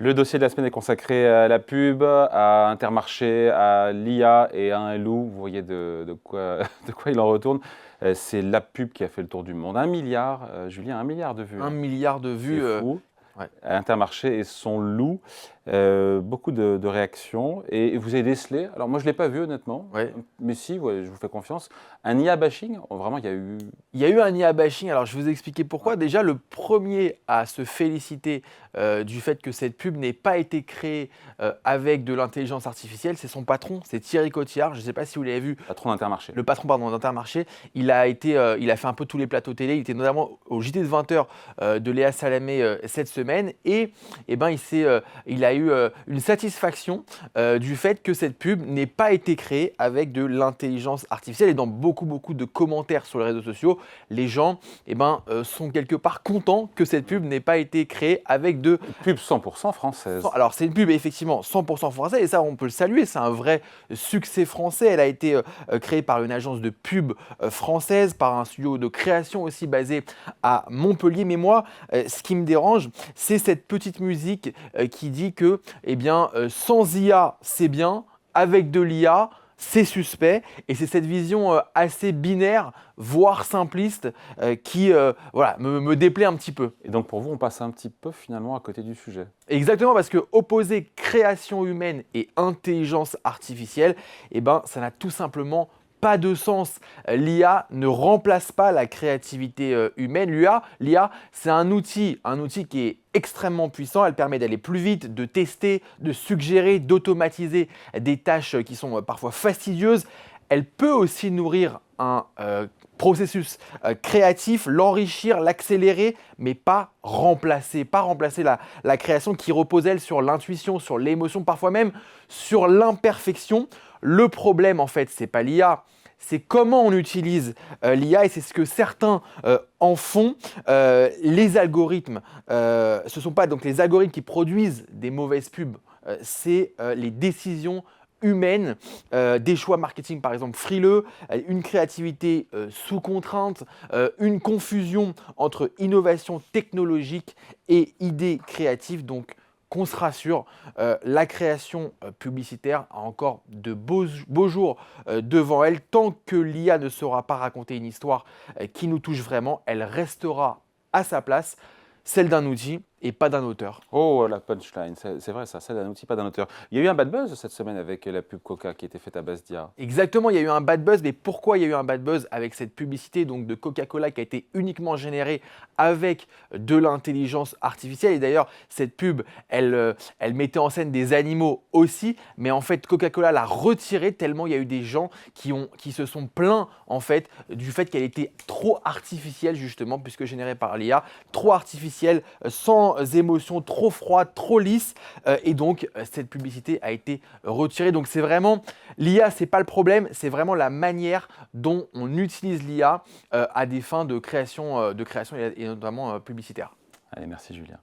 Le dossier de la semaine est consacré à la pub, à Intermarché, à l'IA et à un loup. Vous voyez de quoi, de quoi il en retourne. C'est la pub qui a fait le tour du monde. 1 milliard, Julien, 1 milliard de vues. 1 milliard de vues. C'est fou. Ouais. Intermarché et son loup. Beaucoup de réactions. Et vous avez décelé, alors moi je ne l'ai pas vu honnêtement, Ouais. mais si, ouais, je vous fais confiance. Un IA bashing, vraiment il y a eu. Il y a eu un IA bashing, alors je vais vous expliquer pourquoi. Déjà, le premier à se féliciter du fait que cette pub n'ait pas été créée avec de l'intelligence artificielle, c'est son patron, c'est Thierry Cotillard. Je ne sais pas si vous l'avez vu. Patron d'Intermarché. Le patron d'Intermarché, il a fait un peu tous les plateaux télé, il était notamment au JT de 20h de Léa Salamé cette semaine et il a eu une satisfaction du fait que cette pub n'ait pas été créée avec de l'intelligence artificielle. Et dans beaucoup de commentaires sur les réseaux sociaux, les gens sont quelque part contents que cette pub n'ait pas été créée avec de... Pub 100% française. Alors c'est une pub effectivement 100% française et ça on peut le saluer, c'est un vrai succès français. Elle a été créée par une agence de pub française, par un studio de création aussi basé à Montpellier. Mais moi, ce qui me dérange, c'est cette petite musique qui dit que sans IA c'est bien, avec de l'IA c'est suspect, et c'est cette vision assez binaire, voire simpliste, qui me déplaît un petit peu. Et donc pour vous, on passe un petit peu finalement à côté du sujet. Exactement, parce que opposer création humaine et intelligence artificielle, ça n'a tout simplement pas de sens. L'IA ne remplace pas la créativité humaine. L'IA, c'est un outil qui est extrêmement puissant. Elle permet d'aller plus vite, de tester, de suggérer, d'automatiser des tâches qui sont parfois fastidieuses. Elle peut aussi nourrir un processus créatif, l'enrichir, l'accélérer, mais pas remplacer la création qui repose, elle, sur l'intuition, sur l'émotion, parfois même sur l'imperfection. Le problème, en fait, c'est pas l'IA, c'est comment on utilise l'IA et c'est ce que certains en font. Les algorithmes, ce ne sont pas donc les algorithmes qui produisent des mauvaises pubs, c'est les décisions humaines, des choix marketing par exemple frileux, une créativité sous contrainte, une confusion entre innovation technologique et idées créatives. Donc, qu'on se rassure, la création publicitaire a encore de beaux jours devant elle. Tant que l'IA ne saura pas raconter une histoire qui nous touche vraiment, elle restera à sa place, celle d'un outil et pas d'un auteur. Oh, la punchline, c'est vrai ça, c'est d'un outil, pas d'un auteur. Il y a eu un bad buzz cette semaine avec la pub Coca qui était faite à base d'IA. Exactement, il y a eu un bad buzz, mais pourquoi il y a eu un bad buzz avec cette publicité donc de Coca-Cola qui a été uniquement générée avec de l'intelligence artificielle? Et d'ailleurs, cette pub, elle mettait en scène des animaux aussi, mais en fait, Coca-Cola l'a retirée tellement il y a eu des gens qui se sont plaints en fait du fait qu'elle était trop artificielle justement, puisque générée par l'IA, trop artificielle, sans émotions, trop froide, trop lisse, et donc cette publicité a été retirée. Donc c'est vraiment, l'IA c'est pas le problème, c'est vraiment la manière dont on utilise l'IA à des fins de création et notamment publicitaire. Allez, merci Julien.